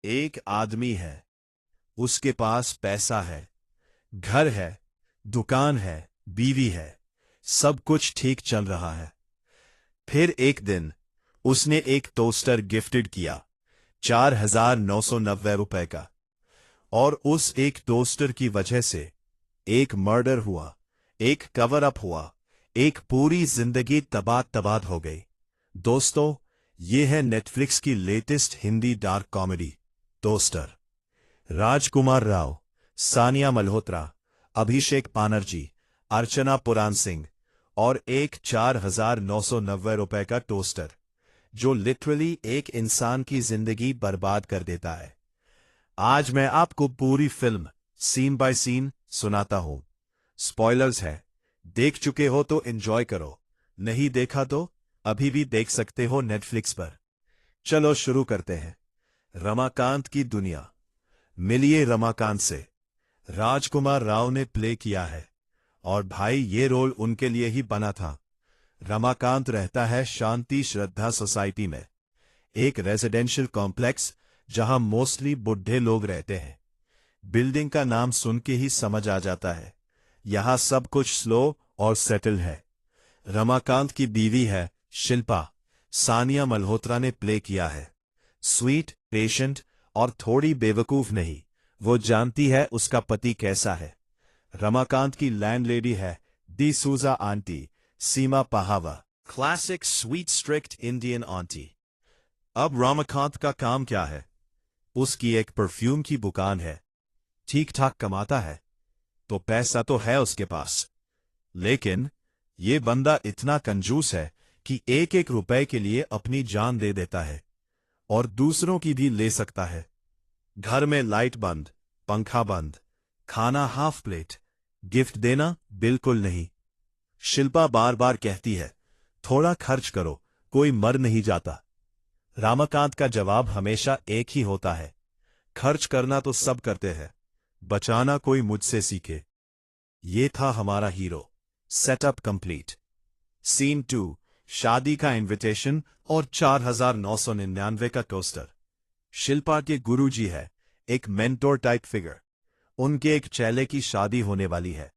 एक आदमी है, उसके पास पैसा है, घर है, दुकान है, बीवी है, सब कुछ ठीक चल रहा है। फिर एक दिन उसने एक टोस्टर गिफ्टेड किया, 4,990 रुपए का। और उस एक टोस्टर की वजह से एक मर्डर हुआ, एक कवर अप हुआ, एक पूरी जिंदगी तबाह तबाह हो गई। दोस्तों, ये है नेटफ्लिक्स की latest Hindi dark comedy Toaster. Rajkummar Rao, Sanya Malhotra, Abhishek Banerjee, Archana Puran Singh और एक 4,990 रुपए का टोस्टर जो लिटरली एक इंसान की जिंदगी बर्बाद कर देता है। आज मैं आपको पूरी फिल्म सीन बाय सीन सुनाता हूं। स्पॉयलर्स है, देख चुके हो तो एंजॉय करो, नहीं देखा तो अभी भी देख सकते हो नेटफ्लिक्स पर। चलो शुरू करते हैं। रमाकांत की दुनिया। मिलिए रमाकांत से। राजकुमार राव ने प्ले किया है और भाई ये रोल उनके लिए ही बना था। रमाकांत रहता है शांति श्रद्धा सोसाइटी में, एक रेजिडेंशियल कॉम्प्लेक्स जहां मोस्टली बुढ़े लोग रहते हैं। बिल्डिंग का नाम सुन के ही समझ आ जाता है यहां सब कुछ स्लो और सेटल है। रमाकांत की बीवी है शिल्पा, सानिया मल्होत्रा ने प्ले किया है। स्वीट, पेशेंट और थोड़ी बेवकूफ नहीं, वो जानती है उसका पति कैसा है। रमाकांत की लैंडलेडी है डी सूजा आंटी, सीमा पहावा, classic sweet strict Indian aunty. अब रमाकांत का काम क्या है? उसकी एक परफ्यूम की दुकान है। ठीक ठाक कमाता है, तो पैसा तो है उसके पास, लेकिन ये बंदा इतना कंजूस है कि एक एक रुपए के लिए अपनी जान दे देता है और दूसरों की भी ले सकता है। घर में लाइट बंद, पंखा बंद, खाना हाफ प्लेट, गिफ्ट देना बिल्कुल नहीं। शिल्पा बार बार कहती है थोड़ा खर्च करो, कोई मर नहीं जाता। रमाकांत का जवाब हमेशा एक ही होता है, खर्च करना तो सब करते हैं, बचाना कोई मुझसे सीखे। ये था हमारा हीरो। Setup complete. सीन 2, शादी का इनविटेशन और 4,999 का टोस्टर। शिल्पा के गुरुजी है, एक मेंटोर टाइप फिगर। उनके एक चेले की शादी होने वाली है।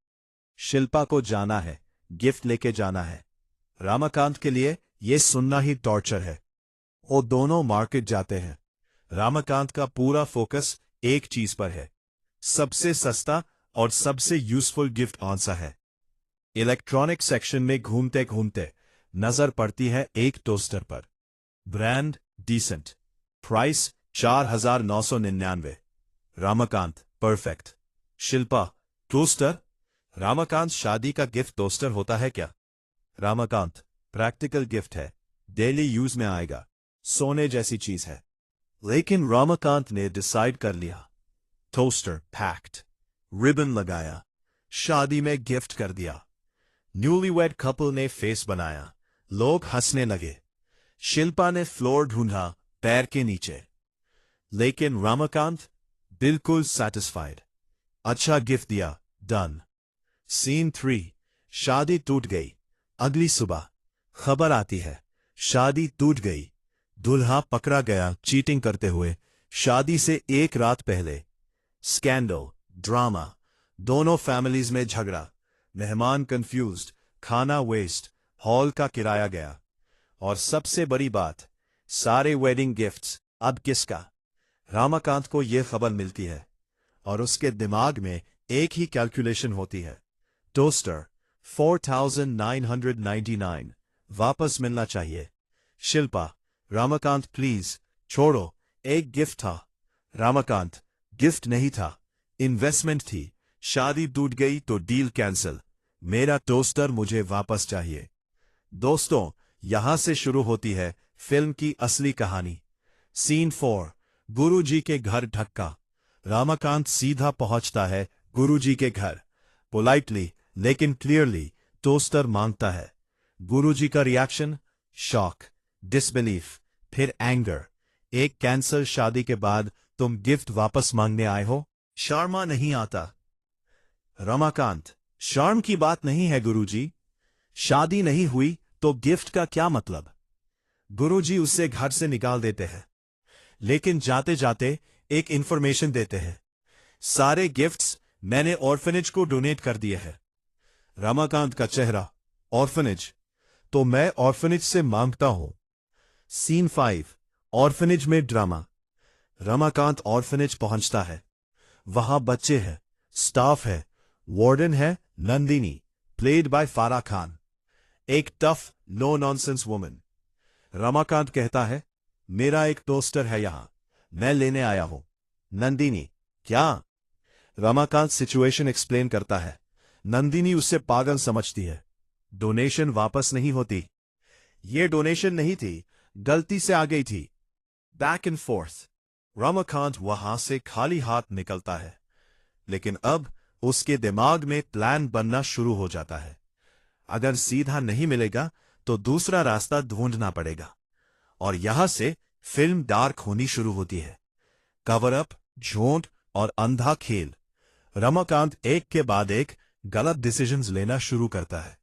शिल्पा को जाना है, गिफ्ट लेके जाना है। रमाकांत के लिए यह सुनना ही टॉर्चर है। वो दोनों मार्केट जाते हैं। रमाकांत का पूरा फोकस एक चीज पर है, सबसे सस्ता और सबसे यूजफुल गिफ्ट कौन सा है। इलेक्ट्रॉनिक सेक्शन में घूमते घूमते नजर पड़ती है एक टोस्टर पर। Brand decent, price 4,999। Ramakant perfect. Shilpa toaster? Ramakant शादी का गिफ्ट टोस्टर होता है क्या? रमाकांत प्रैक्टिकल गिफ्ट है, डेली यूज में आएगा, सोने जैसी चीज है। लेकिन रमाकांत ने डिसाइड कर लिया। टोस्टर पैक्ड, रिबन लगाया, शादी में गिफ्ट कर दिया। न्यूलीवेड कपल ने फेस बनाया, लोग हंसने लगे। शिल्पा ने फ्लोर ढूंढा पैर के नीचे, लेकिन रमाकांत बिल्कुल सैटिस्फाइड। अच्छा गिफ्ट दिया, डन। सीन 3, शादी टूट गई। अगली सुबह खबर आती है शादी टूट गई। दूल्हा पकड़ा गया चीटिंग करते हुए, शादी से एक रात पहले। स्कैंडल, ड्रामा, दोनों फैमिलीज में झगड़ा, मेहमान कंफ्यूज्ड, खाना वेस्ट, हॉल का किराया गया। और सबसे बड़ी बात, सारे वेडिंग गिफ्ट्स अब किसका? रमाकांत को यह खबर मिलती है और उसके दिमाग में एक ही कैलकुलेशन होती है, टोस्टर 4,999 वापस मिलना चाहिए। शिल्पा, रमाकांत प्लीज छोड़ो, एक गिफ्ट था। रमाकांत, गिफ्ट नहीं था, इन्वेस्टमेंट थी। शादी टूट गई तो डील कैंसिल, मेरा टोस्टर मुझे वापस चाहिए। दोस्तों, यहां से शुरू होती है फिल्म की असली कहानी। सीन 4, गुरुजी के घर धक्का। रमाकांत सीधा पहुंचता है गुरुजी के घर, पोलाइटली लेकिन क्लियरली टोस्टर मांगता है। गुरुजी का रिएक्शन, शॉक, डिसबिलीफ, फिर एंगर। एक कैंसल शादी के बाद तुम गिफ्ट वापस मांगने आए हो? शर्मा नहीं आता? रमाकांत, शर्म की बात नहीं है गुरुजी, शादी नहीं हुई तो गिफ्ट का क्या मतलब? गुरुजी उसे घर से निकाल देते हैं। लेकिन जाते जाते एक इंफॉर्मेशन देते हैं, सारे गिफ्ट्स मैंने ऑर्फनेज को डोनेट कर दिए हैं। रमाकांत का चेहरा, ऑर्फनेज? तो मैं ऑर्फनेज से मांगता हूं। सीन 5, ऑर्फनेज में ड्रामा। रमाकांत ऑर्फनेज पहुंचता है। वहां बच्चे हैं, स्टाफ है, वार्डन है नंदिनी, प्लेड बाय फारा खान, एक tough no nonsense woman. Ramakant कहता है, मेरा एक टोस्टर है यहां, मैं लेने आया हूं। नंदिनी, क्या? रमाकांत सिचुएशन एक्सप्लेन करता है। नंदिनी उससे पागल समझती है। डोनेशन वापस नहीं होती। ये डोनेशन नहीं थी, गलती से आ गई थी। Back and fourth. रमाकांत वहां से खाली हाथ निकलता है, लेकिन अब उसके दिमाग में प्लान बनना शुरू हो जाता है। अगर सीधा नहीं मिलेगा तो दूसरा रास्ता ढूंढना पड़ेगा। और यहां से फिल्म डार्क होनी शुरू होती है। कवर अप, झूठ और अंधा खेल। रमाकांत एक के बाद एक गलत डिसीजंस लेना शुरू करता है।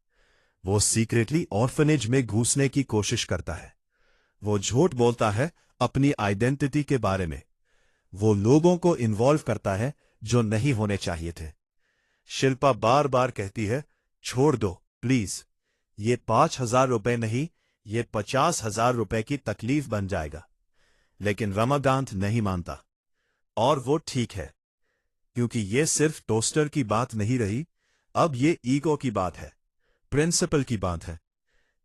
वो सीक्रेटली ऑर्फनेज में घुसने की कोशिश करता है। वो झूठ बोलता है अपनी आइडेंटिटी के बारे में। वो लोगों को इन्वॉल्व करता है जो नहीं होने चाहिए थे। शिल्पा बार बार कहती है, छोड़ दो प्लीज, ये 5,000 रुपए नहीं, ये 50,000 रुपए की तकलीफ बन जाएगा। लेकिन रमाकांत नहीं मानता। और वो ठीक है, क्योंकि ये सिर्फ टोस्टर की बात नहीं रही, अब ये ईगो की बात है, प्रिंसिपल की बात है।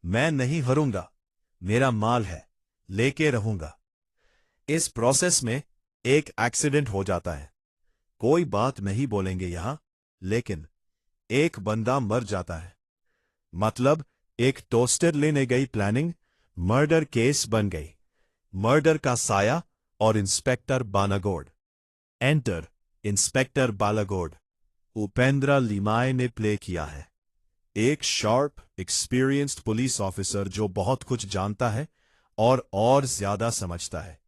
मैं नहीं हरूंगा, मेरा माल है, लेके रहूंगा। इस प्रोसेस में एक एक्सीडेंट हो जाता है। कोई बात नहीं बोलेंगे यहां, लेकिन एक बंदा मर जाता है। मतलब एक टोस्टर लेने गई प्लानिंग मर्डर केस बन गई। मर्डर का साया और inspector Balagod. Enter inspector Balagod. Upendra Limaye ने प्ले किया है। एक शार्प एक्सपीरियंस्ड पुलिस ऑफिसर जो बहुत कुछ जानता है और ज्यादा समझता है।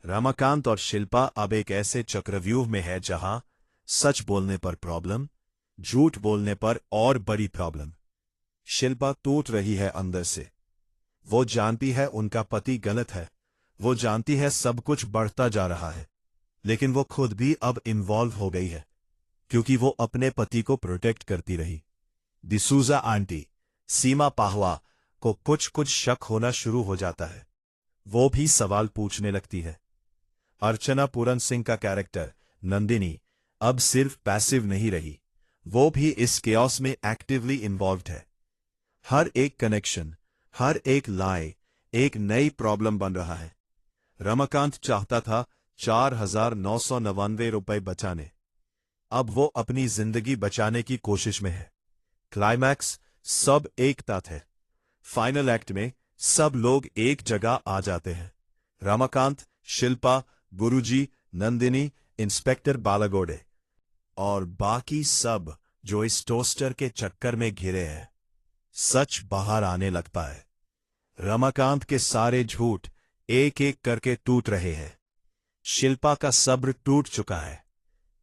रमाकांत और शिल्पा अब एक ऐसे चक्रव्यूह में है जहां सच बोलने पर प्रॉब्लम, झूठ बोलने पर और बड़ी प्रॉब्लम। शिल्पा टूट रही है अंदर से। वो जानती है उनका पति गलत है, वो जानती है सब कुछ बढ़ता जा रहा है, लेकिन वो खुद भी अब इन्वॉल्व हो गई है, क्योंकि वो अपने पति को प्रोटेक्ट करती रही। डिसूजा आंटी, सीमा पाहवा को कुछ कुछ शक होना शुरू हो जाता है। वो भी सवाल पूछने लगती है। अर्चना पूरन सिंह का कैरेक्टर नंदिनी अब सिर्फ पैसिव नहीं रही, वो भी इस केओस में एक्टिवली इन्वॉल्व्ड है। हर एक कनेक्शन, हर एक लाई एक नई प्रॉब्लम बन रहा है। रमाकांत चाहता था 4,999 रुपए बचाने। अब वो अपनी जिंदगी बचाने की कोशिश में है। क्लाइमैक्स सब एक साथ है। फाइनल एक्ट में सब लोग एक जगह आ जाते हैं। रमाकांत, शिल्पा, गुरुजी, नंदिनी, इंस्पेक्टर बालागोडे और बाकी सब जो इस टोस्टर के चक्कर में घिरे हैं। सच बाहर आने लगता है। रमाकांत के सारे झूठ एक एक करके टूट रहे हैं। शिल्पा का सब्र टूट चुका है।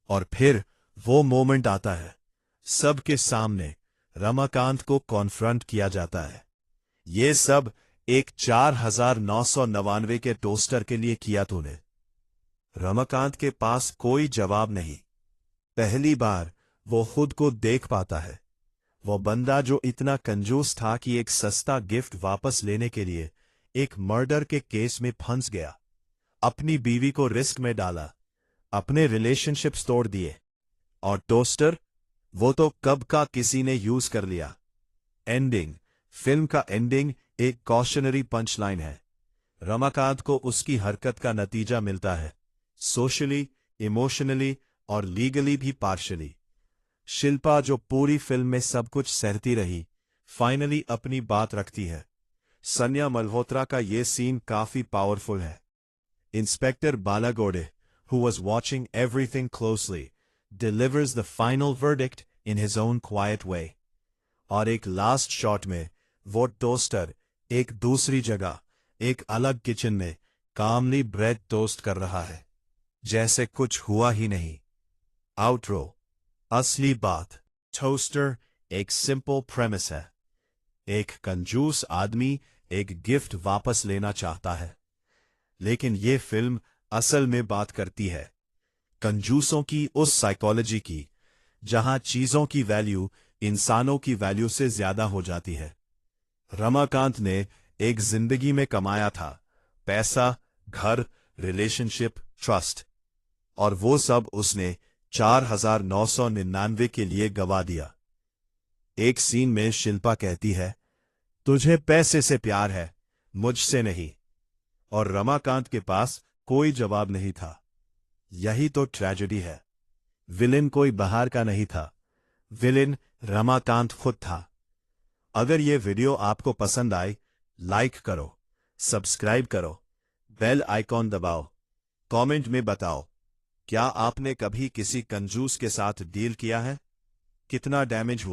और फिर वो मोमेंट आता है। सबके सामने रमाकांत को कॉन्फ्रंट किया जाता है। ये सब एक 4,999 के टोस्टर के लिए किया तूने। रमाकांत के पास कोई जवाब नहीं। पहली बार वो खुद को देख पाता है। वो बंदा जो इतना कंजूस था कि एक सस्ता गिफ्ट वापस लेने के लिए एक मर्डर के केस में फंस गया, अपनी बीवी को रिस्क में डाला, अपने रिलेशनशिप्स तोड़ दिए। और टोस्टर, वो तो कब का किसी ने यूज कर लिया। एंडिंग, फिल्म का एंडिंग एक कॉशनरी पंचलाइन है। रमाकांत को उसकी हरकत का नतीजा मिलता है, सोशली, इमोशनली और लीगली भी पार्शली। शिल्पा जो पूरी फिल्म में सब कुछ सहती रही, फाइनली अपनी बात रखती है। सन्या मल्होत्रा का ये सीन काफी पावरफुल है। Inspector Balagode, who was watching everything closely, delivers the final verdict in his own quiet way. और एक लास्ट शॉट में वो टोस्टर एक दूसरी जगह, एक अलग किचन में कामली ब्रेड टोस्ट कर रहा है, जैसे कुछ हुआ ही नहीं। आउटरो, असली बात। टोस्टर एक सिंपल प्रेमिस है। एक कंजूस आदमी एक गिफ्ट वापस लेना चाहता है, लेकिन ये फिल्म असल में बात करती है कंजूसों की उस साइकोलॉजी की जहां चीजों की वैल्यू इंसानों की वैल्यू से ज्यादा हो जाती है। रमाकांत ने एक जिंदगी में कमाया था, पैसा, घर, रिलेशनशिप, ट्रस्ट, और वो सब उसने 4,999 के लिए गवा दिया। एक सीन में शिल्पा कहती है, तुझे पैसे से प्यार है, मुझसे नहीं। और रमाकांत के पास कोई जवाब नहीं था। यही तो ट्रेजेडी है। विलेन कोई बाहर का नहीं था, विलेन रमाकांत खुद था। अगर ये वीडियो आपको पसंद आए, लाइक करो, सब्सक्राइब करो, बेल आइकॉन दबाओ, कमेंट में बताओ, क्या आपने कभी किसी कंजूस के साथ डील किया है? कितना डैमेज हुआ?